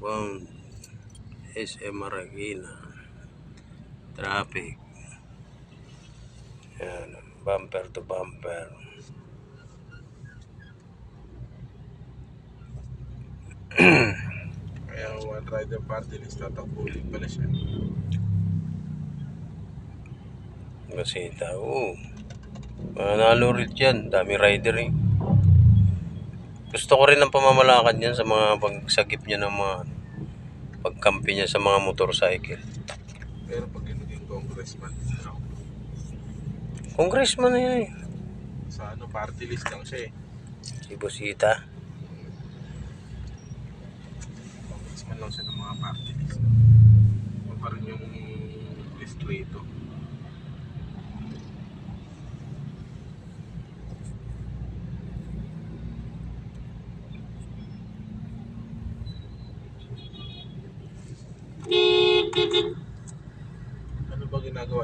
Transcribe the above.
Southbound SM Marikina traffic. Yan, bumper to bumper. Kaya one rider party list tatakbuhin pala siya. Masita, oo. Manalo rin yan, dami rider eh. Gusto ko rin ang pamamalakad niyan sa mga pagsagip niya ng mga pagkampi niya sa mga motorcycle. Pero pag naging congressman, Congressman na yan eh. sa ano, party list lang siya eh. Si Busita. Congressman lang siya ng mga party list. Yung pa rin yung list rito. Ano ba ginagawa